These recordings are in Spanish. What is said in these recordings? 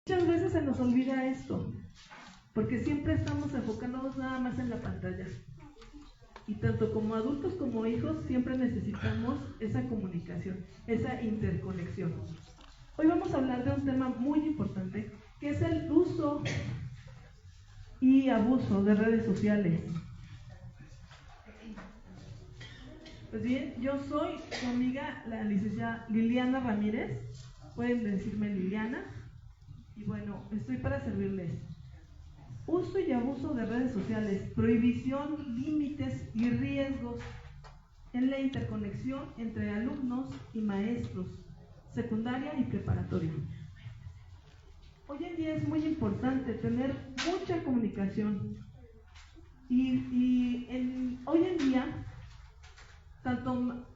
Muchas veces se nos olvida esto, porque siempre estamos enfocándonos nada más en la pantalla. Y tanto como adultos como hijos siempre necesitamos esa comunicación, esa interconexión. Hoy vamos a hablar de un tema muy importante, que es el uso y abuso de redes sociales. Pues bien, yo soy su amiga, la licenciada Liliana Ramírez, pueden decirme Liliana, y bueno, estoy para servirles. Uso y abuso de redes sociales, prohibición, límites y riesgos en la interconexión entre alumnos y maestros, secundaria y preparatoria. Hoy en día es muy importante tener mucha comunicación y hoy en día tanto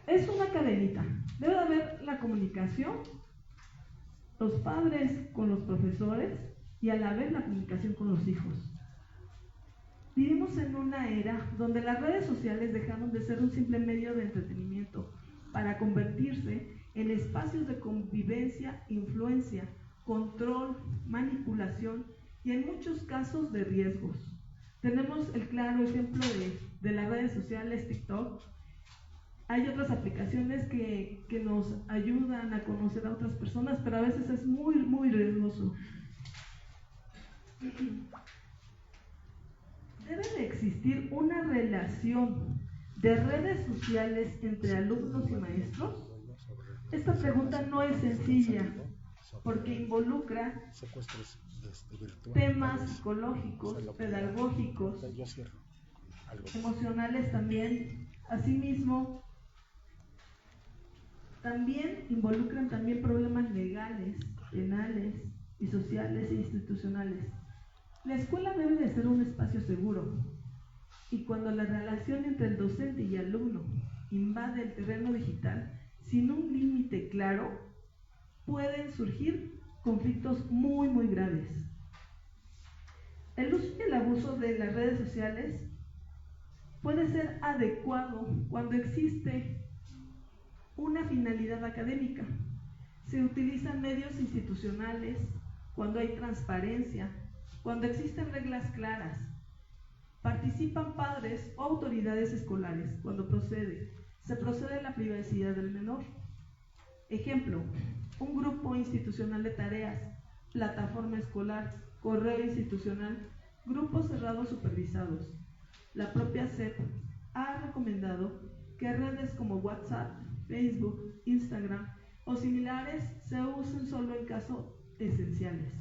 es una cadenita, debe haber la comunicación, los padres con los profesores y a la vez la comunicación con los hijos. Vivimos en una era donde las redes sociales dejaron de ser un simple medio de entretenimiento para convertirse en espacios de convivencia, influencia, control, manipulación y en muchos casos de riesgos. Tenemos el claro ejemplo de las redes sociales, TikTok. Hay otras aplicaciones que nos ayudan a conocer a otras personas, pero a veces es muy, muy riesgoso. ¿Debe de existir una relación de redes sociales entre alumnos y maestros? Esta pregunta no es sencilla, porque involucra temas psicológicos, pedagógicos, emocionales también. Asimismo, también involucran problemas legales, penales y sociales e institucionales. La escuela debe de ser un espacio seguro, y cuando la relación entre el docente y alumno invade el terreno digital sin un límite claro, pueden surgir conflictos muy, muy graves. El uso y el abuso de las redes sociales puede ser adecuado cuando existe una finalidad académica. Se utilizan medios institucionales, cuando hay transparencia, cuando existen reglas claras. Participan padres o autoridades escolares cuando se procede a la privacidad del menor. Ejemplo, un grupo institucional de tareas, plataforma escolar, correo institucional, grupos cerrados supervisados. La propia SEP ha recomendado que redes como WhatsApp, Facebook, Instagram o similares se usen solo en casos esenciales,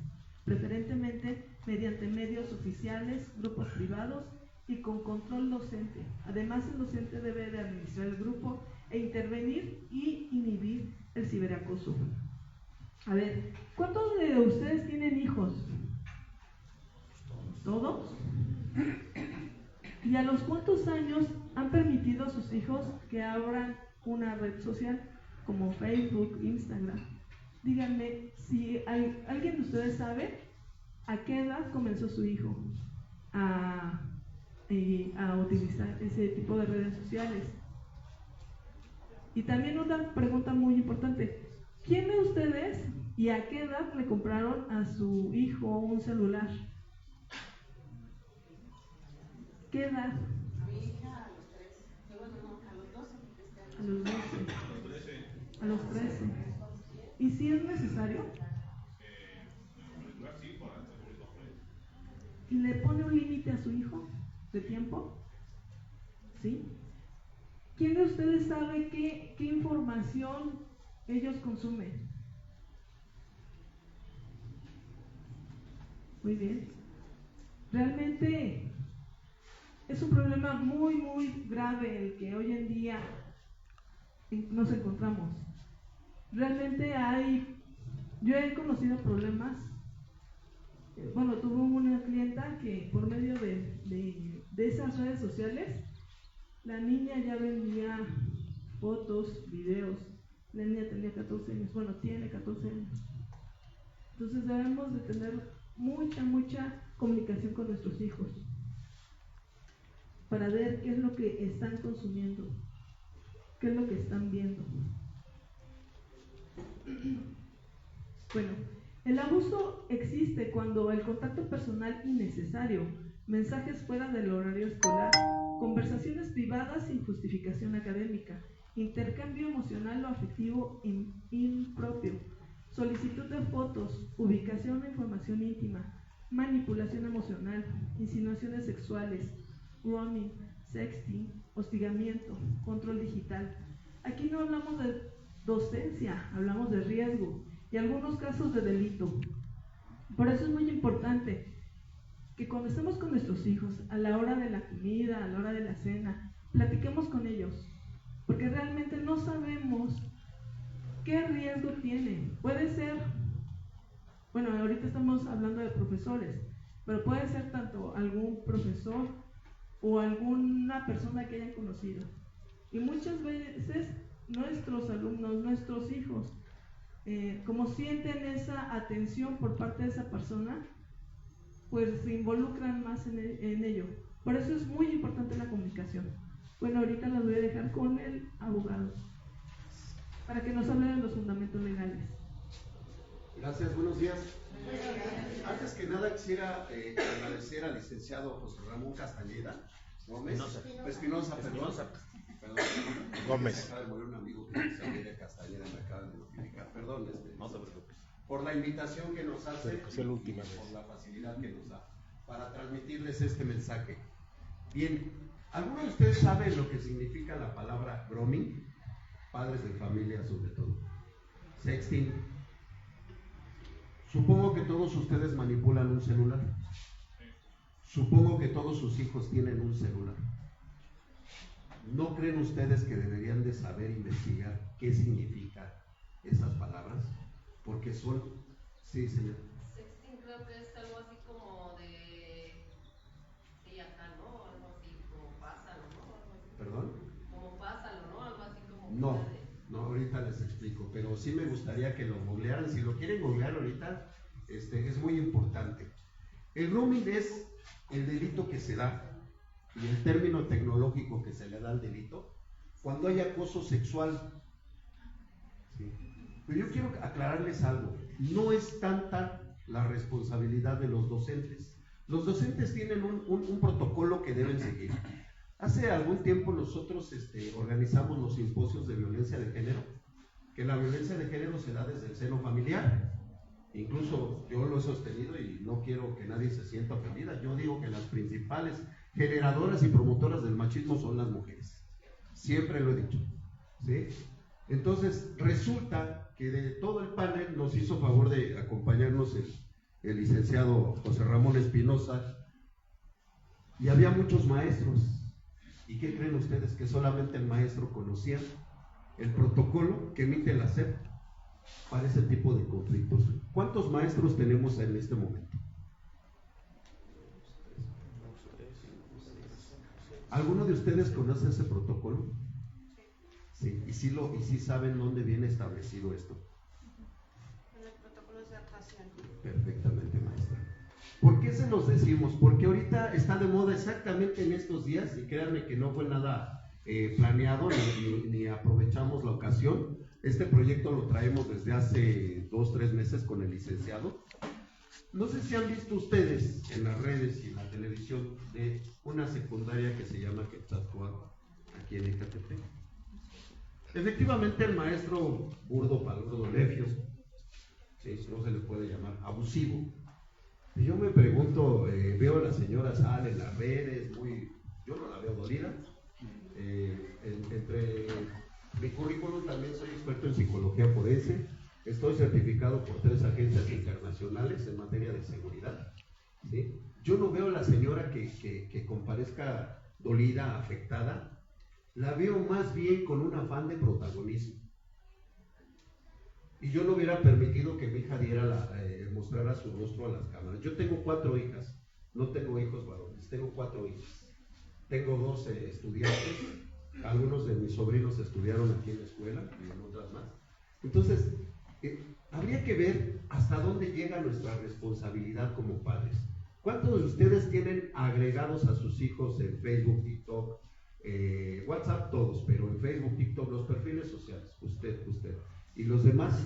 preferentemente mediante medios oficiales, grupos privados y con control docente. Además, el docente debe de administrar el grupo e intervenir y inhibir el ciberacoso. A ver, ¿cuántos de ustedes tienen hijos? ¿Todos? ¿Y a los cuántos años han permitido a sus hijos que abran una red social como Facebook, Instagram? Díganme si alguien de ustedes sabe a qué edad comenzó su hijo a utilizar ese tipo de redes sociales. Y también una pregunta muy importante: ¿quién de ustedes y a qué edad le compraron a su hijo un celular? ¿Qué edad? Mi hija a los 13. Bueno, no, a los 12. A los 12. A los 13. ¿Y si es necesario? ¿Y le pone un límite a su hijo de tiempo? ¿Sí? ¿Quién de ustedes sabe qué información ellos consumen? Muy bien. Realmente es un problema muy, muy grave el que hoy en día nos encontramos. Realmente yo he conocido problemas. Bueno, tuve una clienta que por medio de esas redes sociales, la niña ya vendía fotos, videos. La niña tenía 14 años, bueno, tiene 14 años. Entonces debemos de tener mucha comunicación con nuestros hijos para ver qué es lo que están consumiendo, qué es lo que están viendo. Bueno, El abuso existe cuando el contacto personal innecesario, mensajes fuera del horario escolar, conversaciones privadas sin justificación académica, intercambio emocional o afectivo impropio, solicitud de fotos, ubicación de información íntima, manipulación emocional, insinuaciones sexuales, roaming, sexting, hostigamiento, control digital. Aquí no hablamos de docencia, hablamos de riesgo y algunos casos de delito. Por eso es muy importante que cuando estemos con nuestros hijos, a la hora de la comida, a la hora de la cena, platiquemos con ellos, porque realmente no sabemos qué riesgo tienen. Puede ser, bueno, ahorita estamos hablando de profesores, pero puede ser tanto algún profesor o alguna persona que hayan conocido. Y muchas veces nuestros alumnos, nuestros hijos, como sienten esa atención por parte de esa persona, pues se involucran más en ello. Por eso es muy importante la comunicación. Bueno, ahorita las voy a dejar con el abogado para que nos hable de los fundamentos legales. Gracias, buenos días. Antes que nada quisiera agradecer al licenciado José Ramón Castañeda Gómez, Espinosa, perdón. Gómez. Acaba de morir un amigo que se llama Castañeda, me acaban de notificar. Perdón, no te preocupes. Por la invitación que nos hace y por la facilidad que nos da para transmitirles este mensaje. Bien, ¿alguno de ustedes sabe lo que significa la palabra grooming? Padres de familia sobre todo. Sexting. Supongo que todos ustedes manipulan un celular. Supongo que todos sus hijos tienen un celular. ¿No creen ustedes que deberían de saber investigar qué significan esas palabras? Porque son... Sí, señor. Sexting creo que es algo así como de... Sí, acá, ¿no? Algo así como pásalo, ¿no? Algo así. ¿Perdón? Como pásalo, ¿no? Algo así como... No, ahorita les explico, pero sí me gustaría que lo googlearan. Si lo quieren googlear ahorita, es muy importante. El grooming es el delito que se da, y el término tecnológico que se le da al delito, cuando hay acoso sexual. ¿Sí? Pero yo quiero aclararles algo, no es tanta la responsabilidad de los docentes. Los docentes tienen un protocolo que deben seguir. Hace algún tiempo nosotros organizamos los simposios de violencia de género, que la violencia de género se da desde el seno familiar. Incluso yo lo he sostenido y no quiero que nadie se sienta ofendida. Yo digo que las principales generadoras y promotoras del machismo son las mujeres. Siempre lo he dicho. ¿Sí? Entonces, resulta que de todo el panel nos hizo favor de acompañarnos el licenciado José Ramón Espinosa, y había muchos maestros. ¿Y qué creen ustedes? Que solamente el maestro conocía el protocolo que emite la SEP para ese tipo de conflictos. ¿Cuántos maestros tenemos en este momento? ¿Alguno de ustedes conoce ese protocolo? Sí. ¿Y sí saben dónde viene establecido esto? En el protocolo de actuación. Perfectamente, maestra. ¿Por qué se los decimos? Porque ahorita está de moda exactamente en estos días, y créanme que no fue nada planeado, ni aprovechamos la ocasión. Este proyecto lo traemos desde hace 2-3 meses con el licenciado. No sé si han visto ustedes en las redes y en la televisión de una secundaria que se llama Quetzalcóatl, aquí en Ecatepec. Efectivamente, el maestro burdo, palurdo, nefios, ¿sí? No se le puede llamar abusivo. Y yo me pregunto, veo a la señora sale en las redes, yo no la veo dolida. Entre mi currículum también soy experto en psicología forense. Estoy certificado por 3 agencias internacionales en materia de seguridad. ¿Sí? Yo no veo a la señora que comparezca dolida, afectada. La veo más bien con un afán de protagonismo. Y yo no hubiera permitido que mi hija mostrara su rostro a las cámaras. Yo tengo 4 hijas, no tengo hijos varones, tengo 4 hijas. Tengo 2 estudiantes, algunos de mis sobrinos estudiaron aquí en la escuela y en otras más. Entonces, habría que ver hasta dónde llega nuestra responsabilidad como padres. ¿Cuántos de ustedes tienen agregados a sus hijos en Facebook, TikTok, WhatsApp? Todos, pero en Facebook, TikTok, los perfiles sociales, usted. ¿Y los demás?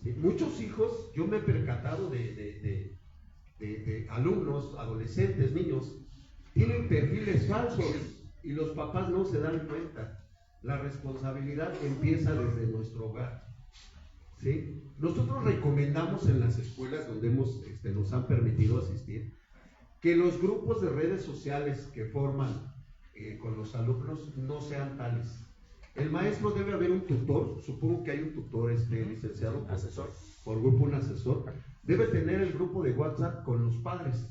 ¿Sí? Muchos hijos, yo me he percatado de alumnos, adolescentes, niños, tienen perfiles falsos y los papás no se dan cuenta. La responsabilidad empieza desde nuestro hogar. ¿Sí? Nosotros recomendamos en las escuelas donde nos han permitido asistir que los grupos de redes sociales que forman con los alumnos no sean tales. El maestro debe haber un tutor, supongo que hay un tutor licenciado, asesor, por grupo un asesor, debe tener el grupo de WhatsApp con los padres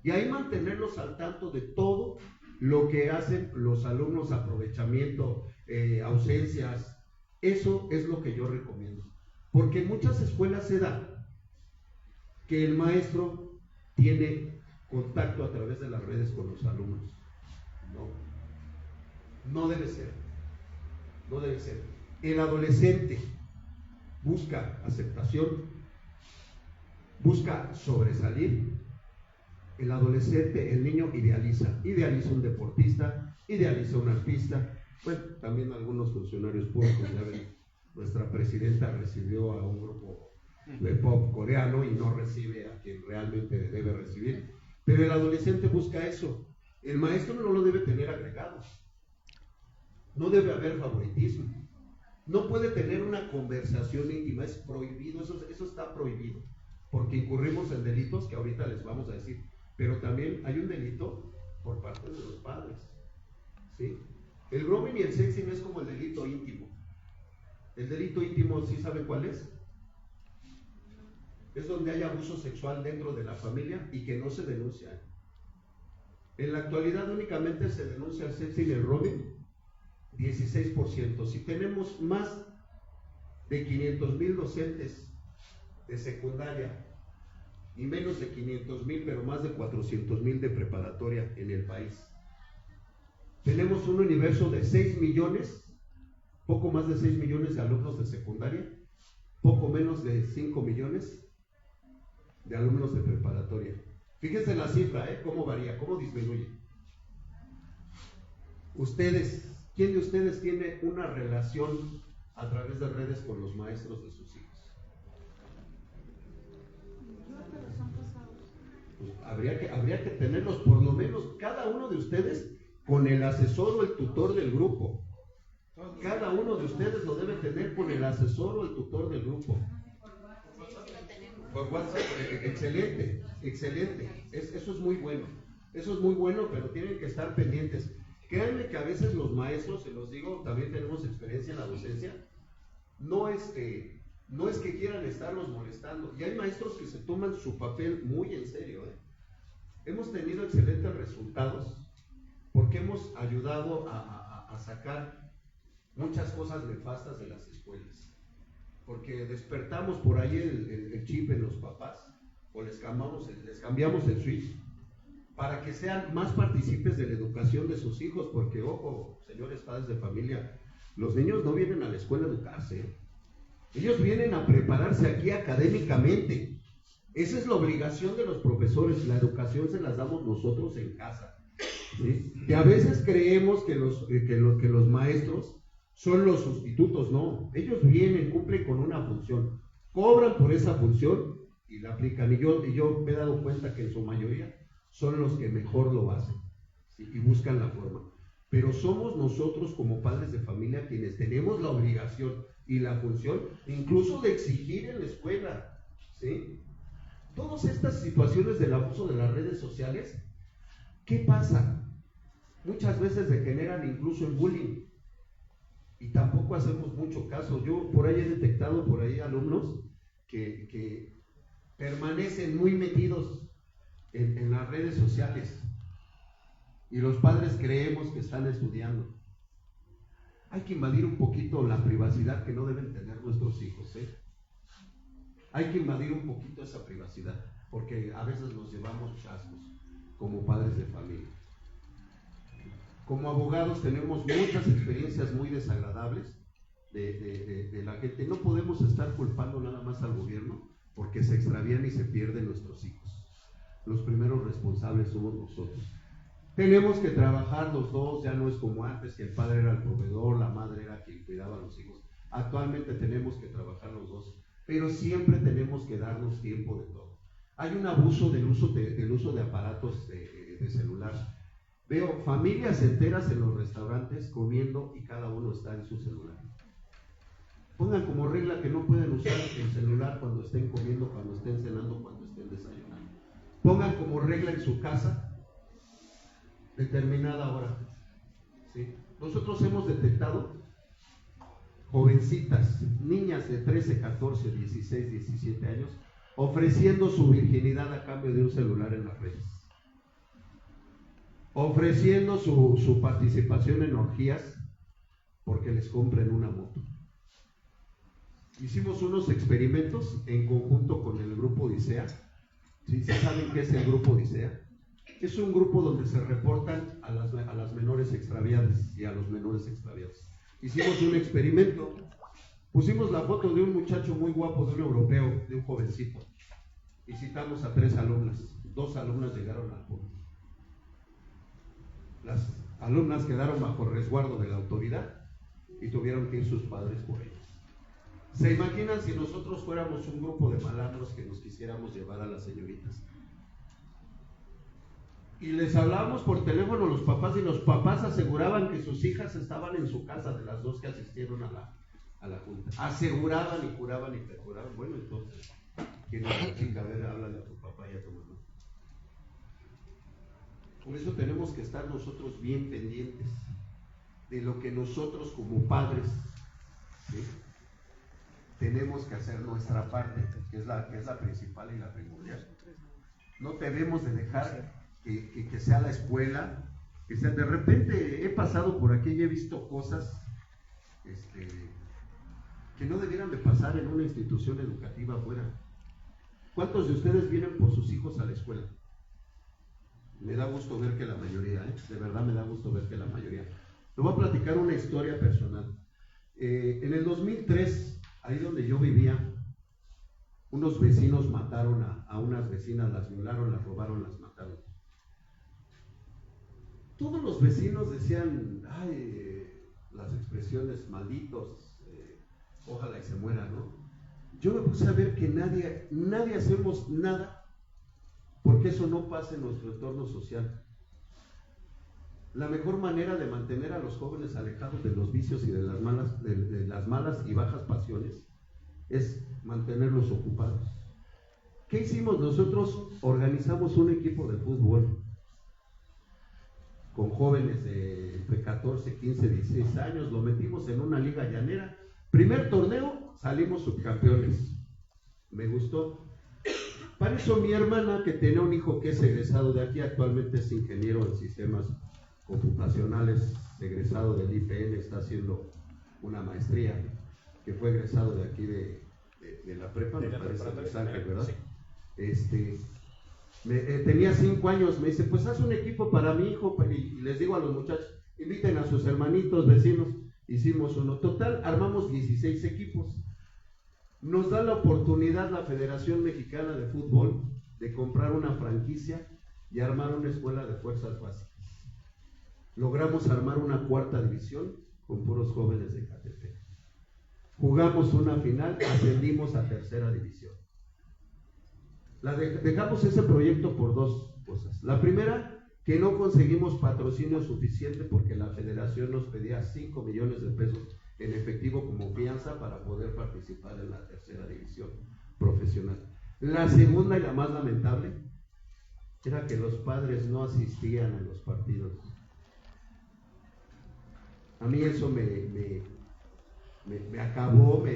y ahí mantenerlos al tanto de todo lo que hacen los alumnos, aprovechamiento, ausencias. Eso es lo que yo recomiendo, porque en muchas escuelas se da que el maestro tiene contacto a través de las redes con los alumnos. No debe ser. No debe ser. El adolescente busca aceptación, busca sobresalir. El adolescente, el niño idealiza un deportista, idealiza un artista. Bueno, también algunos funcionarios públicos, ya ven, nuestra presidenta recibió a un grupo de pop coreano y no recibe a quien realmente debe recibir. Pero el adolescente busca eso. El maestro no lo debe tener agregado. No debe haber favoritismo. No puede tener una conversación íntima, es prohibido, eso está prohibido, porque incurrimos en delitos que ahorita les vamos a decir. Pero también hay un delito por parte de los padres. ¿Sí? El grooming y el sexting es como el delito íntimo. El delito íntimo, ¿sí saben cuál es? Es donde hay abuso sexual dentro de la familia y que no se denuncia. En la actualidad únicamente se denuncia el sexting y el grooming, 16%. Si tenemos más de 500,000 docentes de secundaria y menos de 500,000, pero más de 400,000 de preparatoria en el país. Tenemos un universo de 6 millones, poco más de 6 millones de alumnos de secundaria, poco menos de 5 millones de alumnos de preparatoria. Fíjense la cifra, cómo varía, cómo disminuye. Ustedes, ¿quién de ustedes tiene una relación a través de redes con los maestros de sus hijos? Pues habría que tenerlos, por lo menos cada uno de ustedes, con el asesor o el tutor del grupo. Cada uno de ustedes lo debe tener con el asesor o el tutor del grupo. Por WhatsApp, excelente, excelente. Eso es muy bueno. Eso es muy bueno, pero tienen que estar pendientes. Créanme que a veces los maestros, se los digo, también tenemos experiencia en la docencia, no es que quieran estarlos molestando. Y hay maestros que se toman su papel muy en serio. Hemos tenido excelentes resultados porque hemos ayudado a sacar muchas cosas nefastas de las escuelas. Porque despertamos por ahí el chip en los papás, o les cambiamos el switch, para que sean más partícipes de la educación de sus hijos, porque, ojo, señores padres de familia, los niños no vienen a la escuela a educarse, ellos vienen a prepararse aquí académicamente. Esa es la obligación de los profesores, la educación se las damos nosotros en casa. ¿Sí? Que a veces creemos que los maestros son los sustitutos, no, ellos vienen, cumplen con una función, cobran por esa función y la aplican, y yo me he dado cuenta que en su mayoría son los que mejor lo hacen, ¿sí? Y buscan la forma, pero somos nosotros como padres de familia quienes tenemos la obligación y la función incluso de exigir en la escuela, ¿sí? Todas estas situaciones del abuso de las redes sociales, ¿qué pasa? Muchas veces degeneran incluso en bullying y tampoco hacemos mucho caso. Yo por ahí he detectado alumnos que permanecen muy metidos en las redes sociales y los padres creemos que están estudiando. Hay que invadir un poquito la privacidad que no deben tener nuestros hijos, Hay que invadir un poquito esa privacidad, porque a veces nos llevamos chascos como padres de familia. Como abogados tenemos muchas experiencias muy desagradables de la gente. No podemos estar culpando nada más al gobierno porque se extravían y se pierden nuestros hijos. Los primeros responsables somos nosotros. Tenemos que trabajar los dos, ya no es como antes, que el padre era el proveedor, la madre era quien cuidaba a los hijos. Actualmente tenemos que trabajar los dos. pero siempre tenemos que darnos tiempo de todo. Hay un abuso del uso de aparatos de celular. Veo familias enteras en los restaurantes comiendo y cada uno está en su celular. Pongan como regla que no pueden usar el celular cuando estén comiendo, cuando estén cenando, cuando estén desayunando. Pongan como regla en su casa determinada hora. ¿Sí? Nosotros hemos detectado jovencitas, niñas de 13, 14, 16, 17 años, ofreciendo su virginidad a cambio de un celular en las redes. Ofreciendo su participación en orgías porque les compren una moto. Hicimos unos experimentos en conjunto con el Grupo Odisea. ¿Sí saben qué es el Grupo Odisea? Es un grupo donde se reportan a las menores extraviadas y a los menores extraviados. Hicimos un experimento. Pusimos la foto de un muchacho muy guapo, de un europeo, de un jovencito. Y citamos a 3 alumnas. 2 alumnas llegaron al punto. Las alumnas quedaron bajo resguardo de la autoridad y tuvieron que ir sus padres por ellas. ¿Se imaginan si nosotros fuéramos un grupo de malandros que nos quisiéramos llevar a las señoritas? Y les hablábamos por teléfono a los papás y los papás aseguraban que sus hijas estaban en su casa, de las 2 que asistieron a la junta. Aseguraban y juraban y perjuraban. Bueno, entonces, ¿quién es la chica? A ver, háblale a tu papá y a tu mamá. Por eso tenemos que estar nosotros bien pendientes de lo que nosotros como padres, ¿sí?, tenemos que hacer nuestra parte, que es la principal y la primordial. No debemos de dejar que sea la escuela, que sea. De repente he pasado por aquí y he visto cosas que no debieran de pasar en una institución educativa afuera. ¿Cuántos de ustedes vienen por sus hijos a la escuela? Me da gusto ver que la mayoría, de verdad me da gusto ver que la mayoría. Les voy a platicar una historia personal. En el 2003, ahí donde yo vivía, unos vecinos mataron a unas vecinas, las violaron, las robaron, las mataron. Todos los vecinos decían, las expresiones malditos, ojalá y se mueran, ¿no? Yo me puse a ver que nadie hacemos nada porque eso no pase en nuestro entorno social. La mejor manera de mantener a los jóvenes alejados de los vicios y de las malas y bajas pasiones es mantenerlos ocupados. ¿Qué hicimos? Nosotros organizamos un equipo de fútbol con jóvenes de entre 14, 15, 16 años, lo metimos en una liga llanera. Primer torneo, salimos subcampeones. Me gustó. Para eso mi hermana, que tenía un hijo que es egresado de aquí, actualmente es ingeniero en sistemas computacionales, egresado del IPN, está haciendo una maestría, que fue egresado de aquí de la prepa, me parece, de San Ángel, ¿verdad? Sí. Tenía 5 años, me dice, pues haz un equipo para mi hijo, y les digo a los muchachos, inviten a sus hermanitos, vecinos. Hicimos uno. Total, armamos 16 equipos. Nos da la oportunidad la Federación Mexicana de Fútbol de comprar una franquicia y armar una escuela de fuerzas básicas. Logramos armar una 4ª división con puros jóvenes de Catepec. Jugamos una final, ascendimos a 3ª división. Dejamos ese proyecto por 2 cosas. La primera, que no conseguimos patrocinio suficiente porque la federación nos pedía 5 millones de pesos en efectivo como fianza para poder participar en la 3ª división profesional. La segunda y la más lamentable era que los padres no asistían a los partidos. A mí eso me acabó, me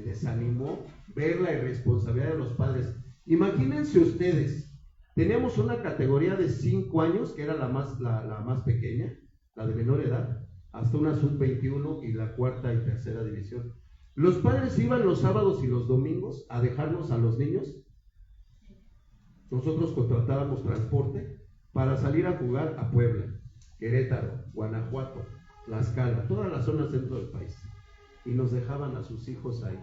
desanimó ver la irresponsabilidad de los padres. Imagínense ustedes, teníamos una categoría de 5 años, que era la más pequeña, la de menor edad, hasta una sub-21 y la 4ª y 3ª división. Los padres iban los sábados y los domingos a dejarnos a los niños. Nosotros contratábamos transporte para salir a jugar a Puebla, Querétaro, Guanajuato, Tlaxcala, todas las zonas dentro del país. Y nos dejaban a sus hijos ahí.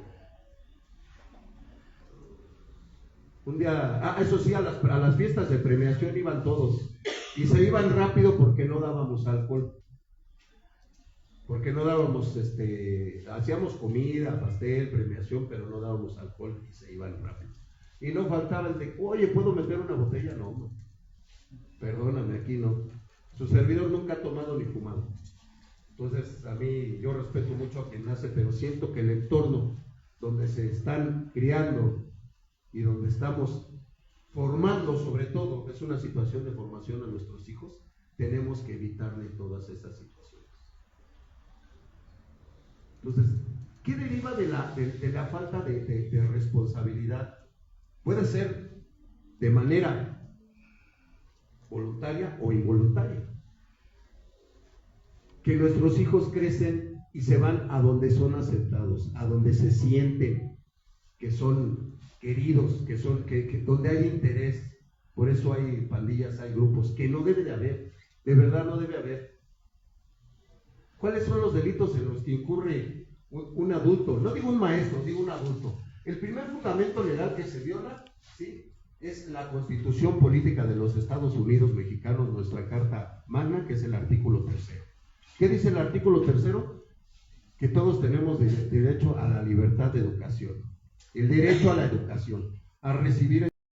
Un día, eso sí, a las fiestas de premiación iban todos y se iban rápido porque no dábamos alcohol. porque no dábamos, hacíamos comida, pastel, premiación, pero no dábamos alcohol y se iban rápido. Y no faltaba el de, oye, ¿puedo meter una botella? No, perdóname, aquí no. Su servidor nunca ha tomado ni fumado. Entonces, a mí, yo respeto mucho a quien nace, pero siento que el entorno donde se están criando y donde estamos formando, sobre todo, es una situación de formación a nuestros hijos, tenemos que evitarle todas esas situaciones. Entonces, ¿qué deriva de la falta de responsabilidad? Puede ser de manera voluntaria o involuntaria. Que nuestros hijos crecen y se van a donde son aceptados, a donde se sienten que son queridos, que donde hay interés. Por eso hay pandillas, hay grupos, que no debe de haber, de verdad no debe haber. ¿Cuáles son los delitos en los que incurre un adulto? No digo un maestro, digo un adulto. El primer fundamento legal que se viola, ¿sí?, es la Constitución Política de los Estados Unidos Mexicanos, nuestra Carta Magna, que es el artículo 3. ¿Qué dice el artículo 3? Que todos tenemos derecho a la libertad de educación, el derecho a la educación, a recibir